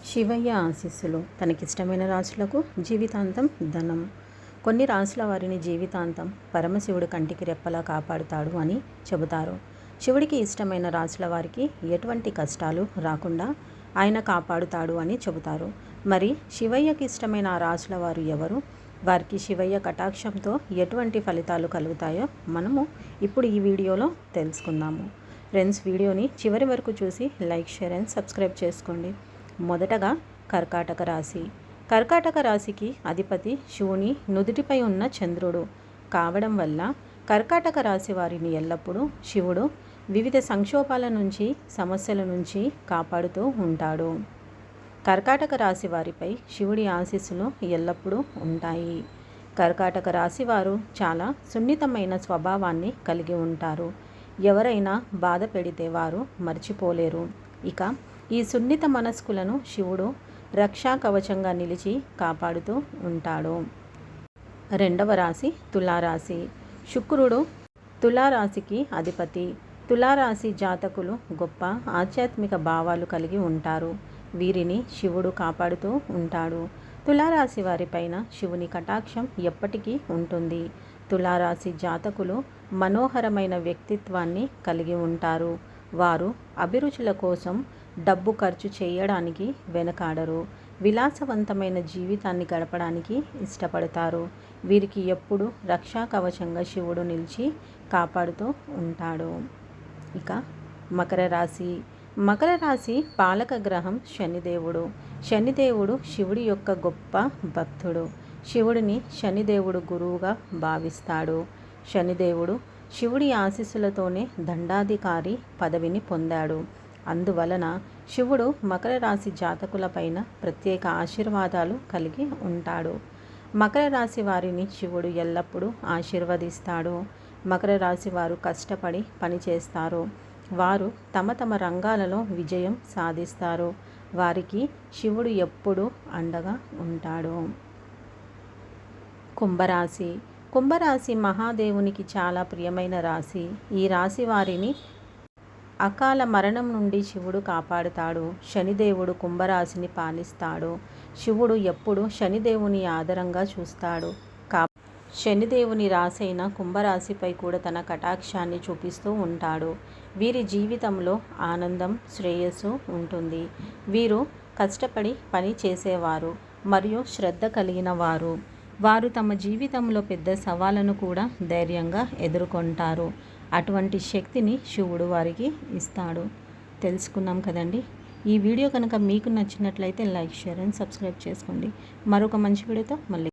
శివయ్య ఆశీస్సులు తనకిష్టమైన రాశులకు జీవితాంతం ధనం. కొన్ని రాశుల వారిని జీవితాంతం పరమశివుడు కంటికి రెప్పలా కాపాడుతాడు అని చెబుతారు. శివుడికి ఇష్టమైన రాశుల వారికి ఎటువంటి కష్టాలు రాకుండా ఆయన కాపాడుతాడు అని చెబుతారు. మరి శివయ్యకి ఇష్టమైన ఆ రాశుల వారు ఎవరు? వారికి శివయ్య కటాక్షంతో ఎటువంటి ఫలితాలు కలుగుతాయో మనము ఇప్పుడు ఈ వీడియోలో తెలుసుకుందాము. ఫ్రెండ్స్, వీడియోని చివరి వరకు చూసి లైక్, షేర్ అండ్ సబ్స్క్రైబ్ చేసుకోండి. మొదటగా కర్కాటక రాశి. కర్కాటక రాశికి అధిపతి శివుని నుదుటిపై ఉన్న చంద్రుడు కావడం వల్ల కర్కాటక రాశి వారిని ఎల్లప్పుడూ శివుడు వివిధ సంక్షోభాల నుంచి, సమస్యల నుంచి కాపాడుతూ ఉంటాడు. కర్కాటక రాశి వారిపై శివుడి ఆశీస్సులు ఎల్లప్పుడూ ఉంటాయి. కర్కాటక రాశి వారు చాలా సున్నితమైన స్వభావాన్ని కలిగి ఉంటారు. ఎవరైనా బాధ పెడితే వారు మర్చిపోలేరు. ఇక ఈ సున్నిత మనస్కులను శివుడు రక్షా కవచంగా నిలిచి కాపాడుతూ ఉంటాడు. రెండవ రాశి తులారాశి. శుక్రుడు తులారాశికి అధిపతి. తులారాశి జాతకులు గొప్ప ఆధ్యాత్మిక భావాలు కలిగి ఉంటారు. వీరిని శివుడు కాపాడుతూ ఉంటాడు. తులారాశి వారిపైన శివుని కటాక్షం ఎప్పటికీ ఉంటుంది. తులారాశి జాతకులు మనోహరమైన వ్యక్తిత్వాన్ని కలిగి ఉంటారు. వారు అభిరుచుల కోసం డబ్బు ఖర్చు చేయడానికి వెనకాడరు. విలాసవంతమైన జీవితాన్ని గడపడానికి ఇష్టపడతారు. వీరికి ఎప్పుడు రక్షా కవచంగా శివుడు నిలిచి కాపాడుతూ ఉంటాడు. ఇక మకర రాశి. మకర రాశి పాలక గ్రహం శనిదేవుడు. శనిదేవుడు శివుడి యొక్క గొప్ప భక్తుడు. శివుడిని శనిదేవుడు గురువుగా భావిస్తాడు. శనిదేవుడు శివుడి ఆశీస్సులతోనే దండాధికారి పదవిని పొందాడు. అందువలన శివుడు మకర రాశి జాతకులపైన ప్రత్యేక ఆశీర్వాదాలు కలిగి ఉంటాడు. మకర రాశి వారిని శివుడు ఎల్లప్పుడూ ఆశీర్వదిస్తాడు. మకర రాశి వారు కష్టపడి పనిచేస్తారు. వారు తమ తమ రంగాలలో విజయం సాధిస్తారు. వారికి శివుడు ఎప్పుడూ అండగా ఉంటాడు. కుంభరాశి. కుంభరాశి మహాదేవునికి చాలా ప్రియమైన రాశి. ఈ రాశి వారిని అకాల మరణం నుండి శివుడు కాపాడుతాడు. శనిదేవుడు కుంభరాశిని పాలిస్తాడు. శివుడు ఎప్పుడు శనిదేవుని ఆదరంగా చూస్తాడు. శనిదేవుని రాశైన కుంభరాశిపై కూడా తన కటాక్షాన్ని చూపిస్తూ ఉంటాడు. వీరి జీవితంలో ఆనందం, శ్రేయస్సు ఉంటుంది. వీరు కష్టపడి పని చేసేవారు మరియు శ్రద్ధ కలిగిన వారు. వారు తమ జీవితంలో పెద్ద సవాళ్ళను కూడా ధైర్యంగా ఎదుర్కొంటారు. అటువంటి శక్తిని శివుడు వారికి ఇస్తాడు. తెలుసుకున్నాం కదండి. ఈ వీడియో కనుక మీకు నచ్చినట్లయితే లైక్, షేర్ అండ్ సబ్స్క్రైబ్ చేసుకోండి. మరొక మంచి వీడియోతో మళ్ళీ